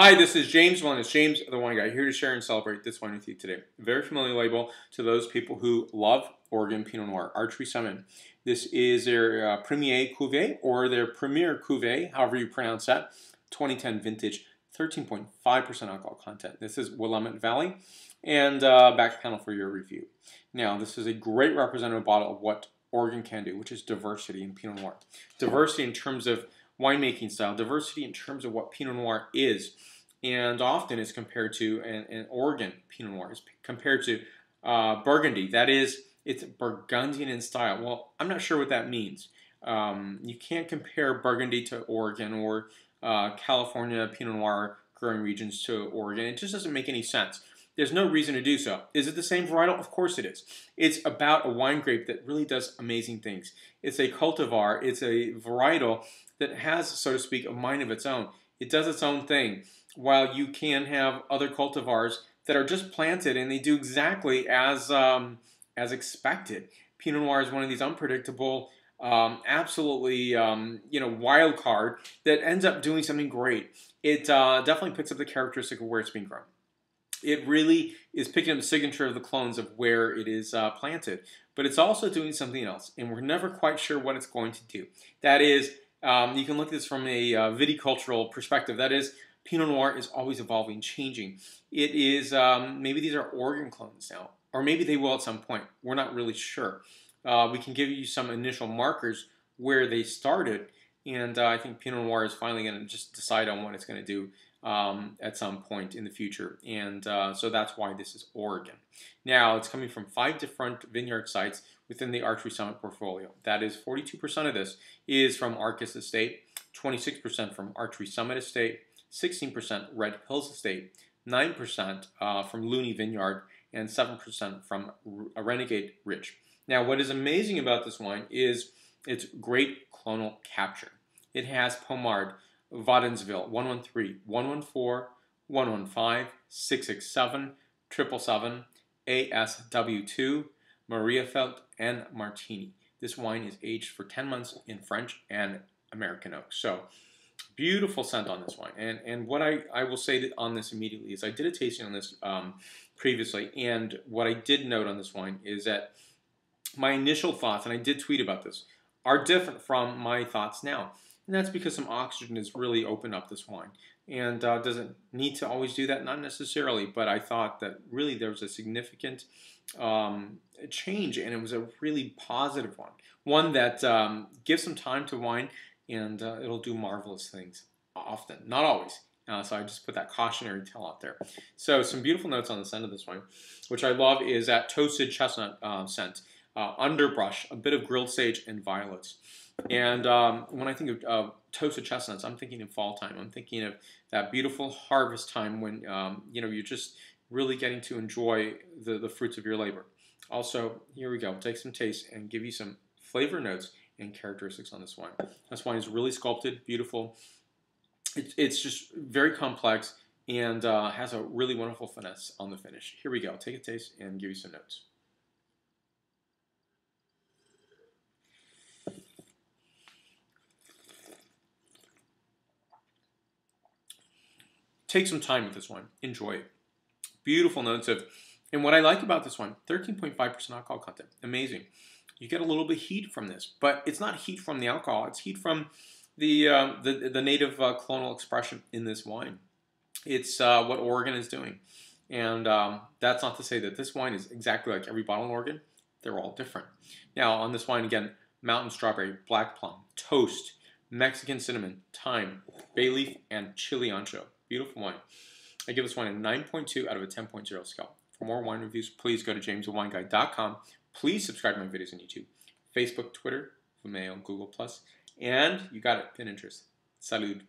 Hi, this is James Melendez, James the Wine Guy, here to share and celebrate this wine with you today. A very familiar label to those people who love Oregon Pinot Noir, Archery Summit. This is their Premier Cuvée, or their Premier Cuvée, however you pronounce that, 2010 vintage, 13.5% alcohol content. This is Willamette Valley, and back panel for your review. Now, this is a great representative bottle of what Oregon can do, which is diversity in Pinot Noir. Diversity in terms of winemaking style, diversity in terms of what Pinot Noir is, and often is compared to an Oregon Pinot Noir is compared to Burgundy. That is, it's Burgundian in style. Well, I'm not sure what that means. You can't compare Burgundy to Oregon or California Pinot Noir growing regions to Oregon. It just doesn't make any sense. There's no reason to do so. Is it the same varietal? Of course it is. It's about a wine grape that really does amazing things. It's a cultivar. It's a varietal that has, so to speak, a mind of its own. It does its own thing, while you can have other cultivars that are just planted and they do exactly as expected. Pinot Noir is one of these unpredictable, absolutely wild card that ends up doing something great. It definitely picks up the characteristic of where it's being grown. It really is picking up the signature of the clones of where it is planted. But it's also doing something else, and we're never quite sure what it's going to do. That is, you can look at this from a viticultural perspective. That is, Pinot Noir is always evolving, changing. It is, maybe these are Oregon clones now, or maybe they will at some point. We're not really sure. We can give you some initial markers where they started, and I think Pinot Noir is finally going to just decide on what it's going to do at some point in the future, and so that's why this is Oregon. Now, it's coming from 5 different vineyard sites within the Archery Summit portfolio. That is, 42% of this is from Arcus Estate, 26% from Archery Summit Estate, 16% Red Hills Estate, 9% from Looney Vineyard, and 7% from Renegade Ridge. Now, what is amazing about this wine is its great clonal capture. It has Pommard, Wadensville, 113, 114, 115, 667, 777, ASW2, Mariafelt, and Martini. This wine is aged for 10 months in French and American oak. So, beautiful scent on this wine. And what I will say on this immediately is I did a tasting on this previously, and what I did note on this wine is that my initial thoughts, and I did tweet about this, are different from my thoughts now. And that's because some oxygen has really opened up this wine. And does it need to always do that? Not necessarily, but I thought that really there was a significant change, and it was a really positive one. One that gives some time to wine, and it'll do marvelous things often, not always. So I just put that cautionary tale out there. So some beautiful notes on the scent of this wine, which I love, is that toasted chestnut scent, underbrush, a bit of grilled sage, and violets. And when I think of toasted chestnuts, I'm thinking of fall time. I'm thinking of that beautiful harvest time when you're just really getting to enjoy the fruits of your labor. Also, here we go. Take some taste and give you some flavor notes and characteristics on this wine. This wine is really sculpted, beautiful. It's just very complex and has a really wonderful finesse on the finish. Here we go. Take a taste and give you some notes. Take some time with this wine. Enjoy it. Beautiful notes of, and what I like about this one, 13.5% alcohol content. Amazing. You get a little bit of heat from this, but it's not heat from the alcohol. It's heat from the native clonal expression in this wine. It's what Oregon is doing. And that's not to say that this wine is exactly like every bottle in Oregon. They're all different. Now, on this wine, again, mountain strawberry, black plum, toast, Mexican cinnamon, thyme, bay leaf, and chili ancho. Beautiful wine. I give this wine a 9.2 out of a 10.0 scale. For more wine reviews, please go to jamesthewineguy.com. Please subscribe to my videos on YouTube, Facebook, Twitter, Vimeo, Google+, and you got it, Pinterest. Salud.